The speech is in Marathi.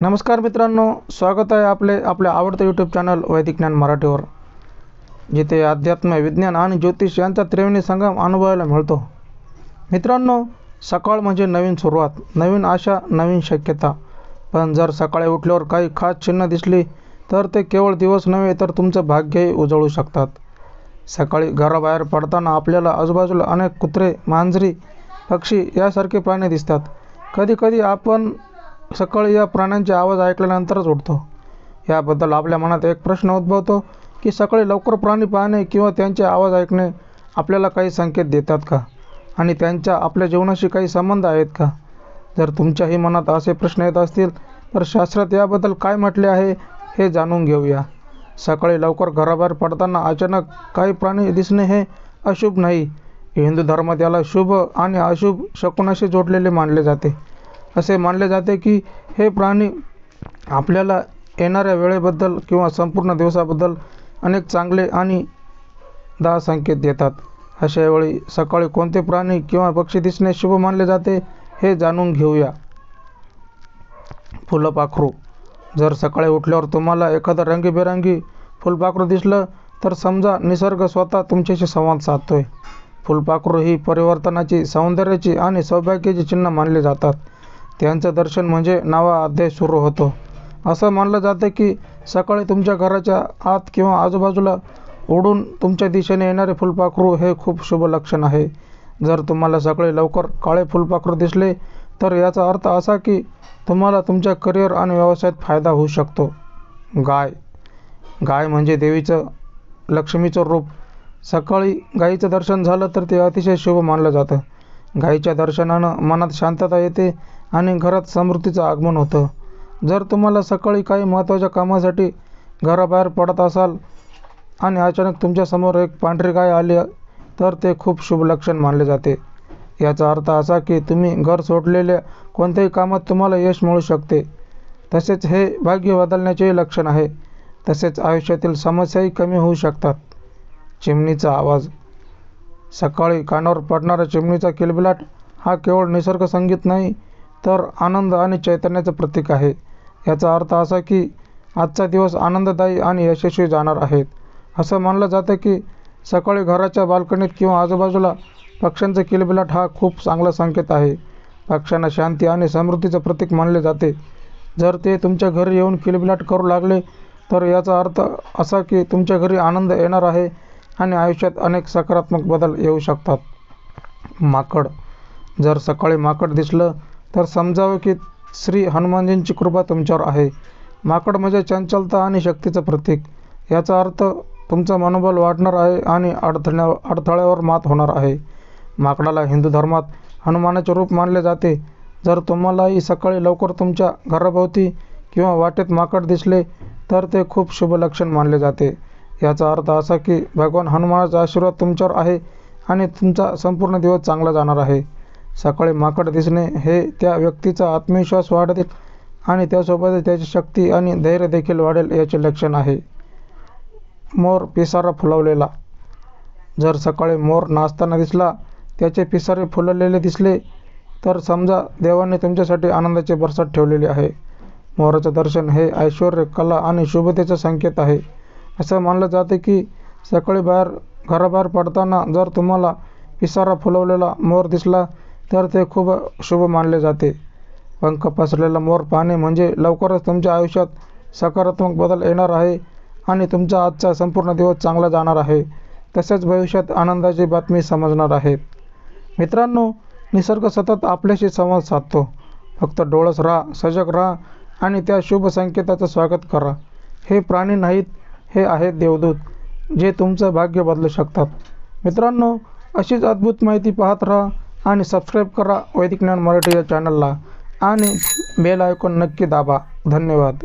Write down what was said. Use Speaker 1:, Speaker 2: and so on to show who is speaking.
Speaker 1: नमस्कार मित्रांनो, स्वागत आहे आपल्या आवडतं यूट्यूब चॅनल वैदिक ज्ञान मराठीवर, जिथे अध्यात्म, विज्ञान आणि ज्योतिष यांचा त्रिवेणी संगम अनुभवायला मिळतो. मित्रांनो, सकाळ म्हणजे नवीन सुरुवात, नवीन आशा, नवीन शक्यता. पण जर सकाळी उठल्यावर काही खास चिन्ह दिसली तर ते केवळ दिवस नव्हे तर तुमचं भाग्यही उजळू शकतात. सकाळी घराबाहेर पडताना आपल्याला आजूबाजूला अनेक कुत्रे, मांजरी, पक्षी यासारखे प्राणी दिसतात. कधीकधी आपण सकाळी या प्राण्यांचे आवाज ऐकल्यानंतरच उठतो. याबद्दल आपल्या मनात एक प्रश्न उद्भवतो की सकाळी लवकर प्राणी पाहणे किंवा त्यांचे आवाज ऐकणे आपल्याला काही संकेत देतात का, आणि त्यांचा आपल्या जीवनाशी काही संबंध आहेत का? जर तुमच्याही मनात असे प्रश्न येत असतील तर शास्त्रात याबद्दल काय म्हटले आहे हे जाणून घेऊया. सकाळी लवकर घराबाहेर पडताना अचानक काही प्राणी दिसणे हे अशुभ नाही. हिंदू धर्मात याला शुभ आणि अशुभ शकुनाशी जोडलेले मानले जाते. असे मानले जाते की हे प्राणी आपल्याला येणाऱ्या वेळेबद्दल किंवा संपूर्ण दिवसाबद्दल अनेक चांगले आणि संकेत देतात. अशा वेळी सकाळी कोणते प्राणी किंवा पक्षी दिसणे शुभ मानले जाते हे जाणून घेऊया. फुलपाखरू. जर सकाळी उठल्यावर तुम्हाला एखादं रंगीबेरंगी फुलपाखरू दिसलं तर समजा निसर्ग स्वतः तुमच्याशी संवाद साधतोय. फुलपाखरू ही परिवर्तनाची, सौंदर्याची आणि सौभाग्याची चिन्ह मानली जातात. त्यांचं दर्शन म्हणजे नवा अध्याय सुरू होतो. असं मानलं जातं की सकाळी तुमच्या घराच्या आत किंवा आजूबाजूला उडून तुमच्या दिशेने येणारे फुलपाखरू हे खूप शुभ लक्षण आहे. जर तुम्हाला सकाळी लवकर काळे फुलपाखरू दिसले तर याचा अर्थ असा की तुम्हाला तुमच्या करिअर आणि व्यवसायात फायदा होऊ शकतो. गाय. गाय म्हणजे देवीचं, लक्ष्मीचं रूप. सकाळी गायीचं दर्शन झालं तर ते अतिशय शुभ मानलं जातं. गायीच्या दर्शनानं मनात शांतता येते आणि घरात समृद्धीचं आगमन होतं. जर तुम्हाला सकाळी काही महत्त्वाच्या कामासाठी घराबाहेर पडत असाल आणि अचानक तुमच्यासमोर एक पांढरी गाय आली तर ते खूप शुभ लक्षण मानले जाते. याचा अर्थ असा की तुम्ही घर सोडलेल्या कोणत्याही कामात तुम्हाला यश मिळू शकते. तसेच हे भाग्य बदलण्याचेही लक्षण आहे. तसेच आयुष्यातील समस्याही कमी होऊ शकतात. चिमणीचा आवाज. सकाळी कानावर पडणारा चिमणीचा किलबिलाट हा केवळ निसर्ग संगीत नाही तर आनंद आणि चैतन्याचं प्रतीक आहे. याचा अर्थ असा की आजचा दिवस आनंददायी आणि यशस्वी जाणार आहेत. असं मानलं जातं की सकाळी घराच्या बाल्कनीत किंवा आजूबाजूला पक्ष्यांचा किलबिलाट हा खूप चांगला संकेत आहे. पक्ष्यांना शांती आणि समृद्धीचं प्रतीक मानले जाते. जर ते तुमच्या घरी येऊन किलबिलाट करू लागले तर याचा अर्थ असा की तुमच्या घरी आनंद येणार आहे आणि आयुष्यात अनेक सकारात्मक बदल येऊ शकतात. माकड. जर सकाळी माकड दिसलं तर समजावं की श्री हनुमानजींची कृपा तुमच्यावर आहे. माकड म्हणजे चंचलता आणि शक्तीचं प्रतीक. याचा अर्थ तुमचं मनोबल वाढणार आहे आणि अडथळ्यावर मात होणार आहे. माकडाला हिंदू धर्मात हनुमानाचे रूप मानले जाते. जर तुम्हालाही सकाळी लवकर तुमच्या घराभोवती किंवा वाटेत माकड दिसले तर ते खूप शुभ लक्षण मानले जाते. याचा अर्थ असा की भगवान हनुमानाचा आशीर्वाद तुमच्यावर आहे आणि तुमचा संपूर्ण दिवस चांगला जाणार आहे. सकाळी माकड दिसणे हे त्या व्यक्तीचा आत्मविश्वास वाढेल आणि त्यासोबतच त्याची शक्ती आणि धैर्य देखील वाढेल याचे लक्षण आहे. मोर पिसारा फुलवलेला. जर सकाळी मोर नाचताना दिसला, त्याचे पिसारे फुललेले दिसले तर समजा देवाने तुमच्यासाठी आनंदाची बरसात ठेवलेली आहे. मोराचं दर्शन हे ऐश्वर्य, कला आणि शुभतेचा संकेत आहे. असं मानलं जाते की सकाळी घराबाहेर पडताना जर तुम्हाला पिसारा फुलवलेला मोर दिसला तर ते खूप शुभ मानले जाते. पंख पसरलेला मोर पाहणे म्हणजे लवकरच तुमच्या आयुष्यात सकारात्मक बदल येणार आहे आणि तुमचा आजचा संपूर्ण दिवस चांगला जाणार आहे. तसेच भविष्यात आनंदाची बातमी समजणार आहेत. मित्रांनो, निसर्ग सतत आपल्याशी संवाद साधतो. फक्त डोळस राहा, सजग राहा आणि त्या शुभ संकेताचं स्वागत करा. हे प्राणी नाहीत, हे आहेत देवदूत, जे तुमचं भाग्य बदलू शकतात. मित्रांनो, अशीच अद्भुत माहिती पाहत राहा आणि सबस्क्राईब करा वैदिक ज्ञान मराठी या चॅनलला आणि बेल आयकॉन नक्की दाबा. धन्यवाद.